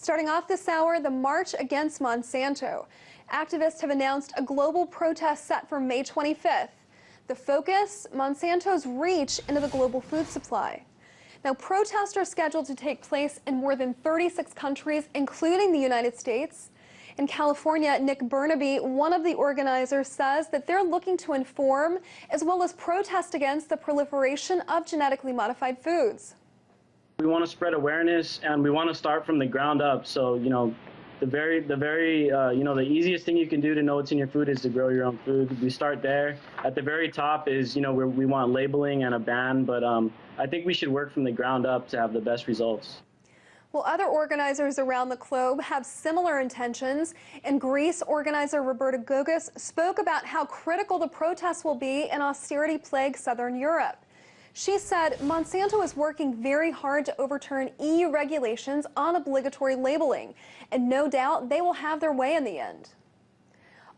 Starting off this hour, the March Against Monsanto. Activists have announced a global protest set for May 25th. The focus, Monsanto's reach into the global food supply. Now, protests are scheduled to take place in more than 36 countries, including the United States. In California, Nick Burnaby, one of the organizers, says that they're looking to inform as well as protest against the proliferation of genetically modified foods. We want to spread awareness, and we want to start from the ground up. So, the easiest thing you can do to know what's in your food is to grow your own food. We start there. At the very top is, where we want labeling and a ban, but I think we should work from the ground up to have the best results. Well, other organizers around the globe have similar intentions. In Greece, organizer Roberta Gogas spoke about how critical the protests will be in austerity-plagued southern Europe. She said Monsanto is working very hard to overturn EU regulations on obligatory labeling, and no doubt they will have their way in the end.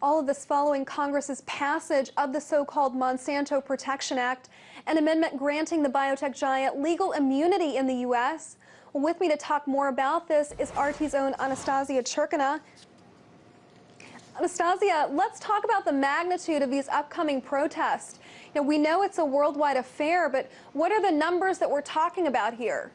All of this following Congress's passage of the so-called Monsanto Protection Act, an amendment granting the biotech giant legal immunity in the U.S. Well, with me to talk more about this is RT's own Anastasia Churkina. Anastasia, let's talk about the magnitude of these upcoming protests. We know it's a worldwide affair, but what are the numbers that we're talking about here?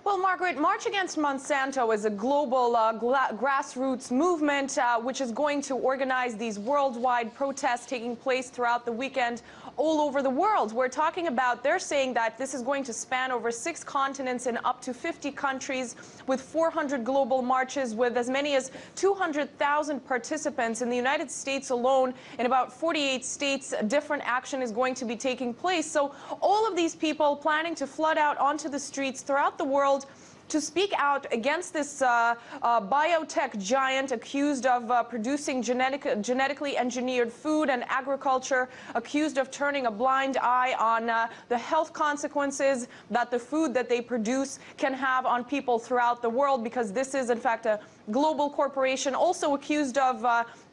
Well, Margaret, March Against Monsanto is a global grassroots movement which is going to organize these worldwide protests taking place throughout the weekend all over the world. We're talking about, they're saying that this is going to span over 6 continents in up to 50 countries with 400 global marches with as many as 200,000 participants. In the United States alone, in about 48 states, different action is going to be taking place. So all of these people planning to flood out onto the streets throughout the world to speak out against this biotech giant accused of producing genetically engineered food and agriculture, accused of turning a blind eye on the health consequences that the food that they produce can have on people throughout the world, because this is in fact a global corporation, also accused of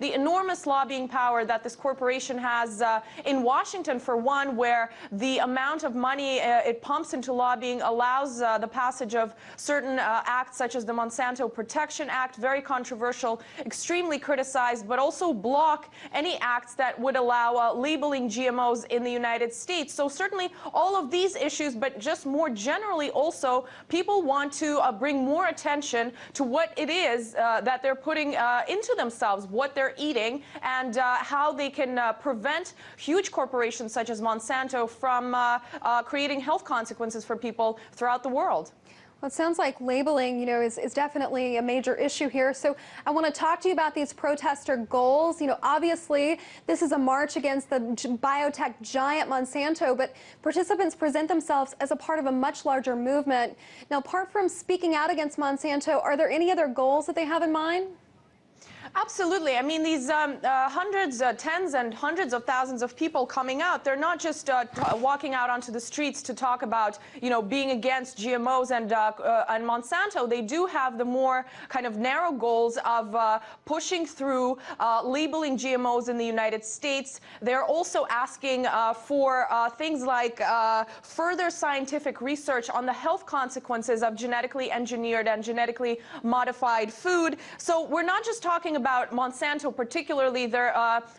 the enormous lobbying power that this corporation has in Washington, for one, where the amount of money it pumps into lobbying allows the passage of certain acts such as the Monsanto Protection Act, very controversial, extremely criticized, but also block any acts that would allow labeling GMOs in the United States. So certainly all of these issues, but just more generally also, people want to bring more attention to what it is that they're putting into themselves, what they're eating, and how they can prevent huge corporations such as Monsanto from creating health consequences for people throughout the world. Well, it sounds like labeling, is definitely a major issue here. So I want to talk to you about these protester goals. Obviously, this is a march against the biotech giant Monsanto, but participants present themselves as a part of a much larger movement. Now, apart from speaking out against Monsanto, are there any other goals that they have in mind? Absolutely. I mean, these tens and hundreds of thousands of people coming out, they're not just walking out onto the streets to talk about, being against GMOs and Monsanto. They do have the more kind of narrow goals of pushing through labeling GMOs in the United States. They're also asking for things like further scientific research on the health consequences of genetically engineered and genetically modified food. So we're not just talking about Monsanto particularly, they're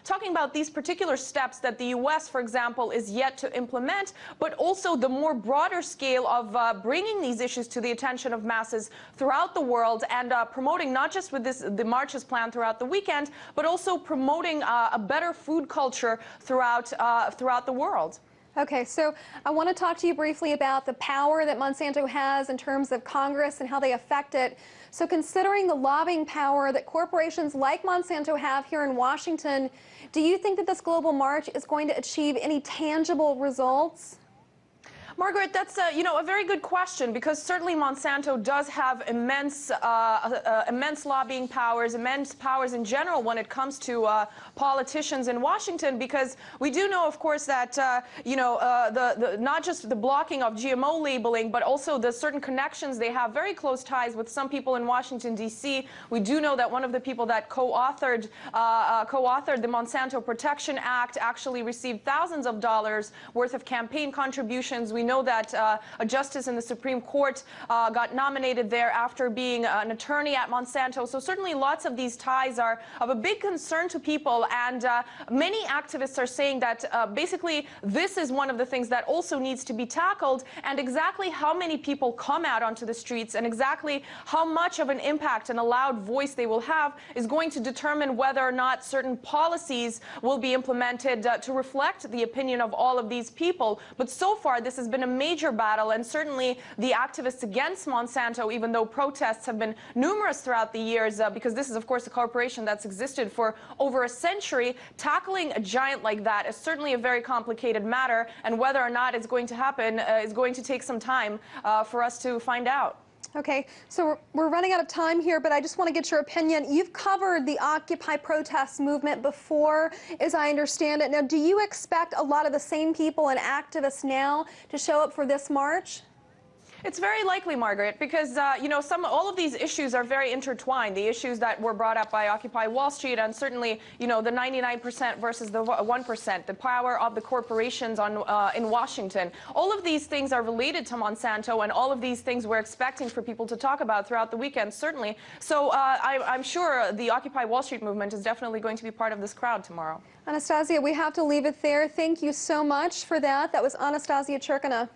talking about these particular steps that the U.S., for example, is yet to implement, but also the more broader scale of bringing these issues to the attention of masses throughout the world and promoting, not just with the marches planned throughout the weekend, but also promoting a better food culture throughout the world. Okay, so I want to talk to you briefly about the power that Monsanto has in terms of Congress and how they affect it. So considering the lobbying power that corporations like Monsanto have here in Washington, do you think that this global march is going to achieve any tangible results? Margaret, that's a very good question, because certainly Monsanto does have immense lobbying powers, immense powers in general when it comes to politicians in Washington, because we do know, of course, that not just the blocking of GMO labeling, but also the certain connections. They have very close ties with some people in Washington, D.C. We do know that one of the people that co-authored the Monsanto Protection Act actually received thousands of dollars worth of campaign contributions. We know that a justice in the Supreme Court got nominated there after being an attorney at Monsanto. So certainly lots of these ties are of a big concern to people, and many activists are saying that basically this is one of the things that also needs to be tackled, and exactly how many people come out onto the streets and exactly how much of an impact and a loud voice they will have is going to determine whether or not certain policies will be implemented to reflect the opinion of all of these people. But so far this has been a major battle, and certainly the activists against Monsanto, even though protests have been numerous throughout the years, because this is of course a corporation that's existed for over a century, tackling a giant like that is certainly a very complicated matter, and whether or not it's going to happen is going to take some time for us to find out. Okay, so we're running out of time here, but I just want to get your opinion. You've covered the Occupy protest movement before, as I understand it. Now, do you expect a lot of the same people and activists now to show up for this march? It's very likely, Margaret, because you know, all of these issues are very intertwined. The issues that were brought up by Occupy Wall Street, and certainly, you know, the 99% versus the 1%, the power of the corporations in Washington. All of these things are related to Monsanto, and all of these things we're expecting for people to talk about throughout the weekend, certainly. So I'm sure the Occupy Wall Street movement is definitely going to be part of this crowd tomorrow. Anastasia, we have to leave it there. Thank you so much for that. That was Anastasia Churkina.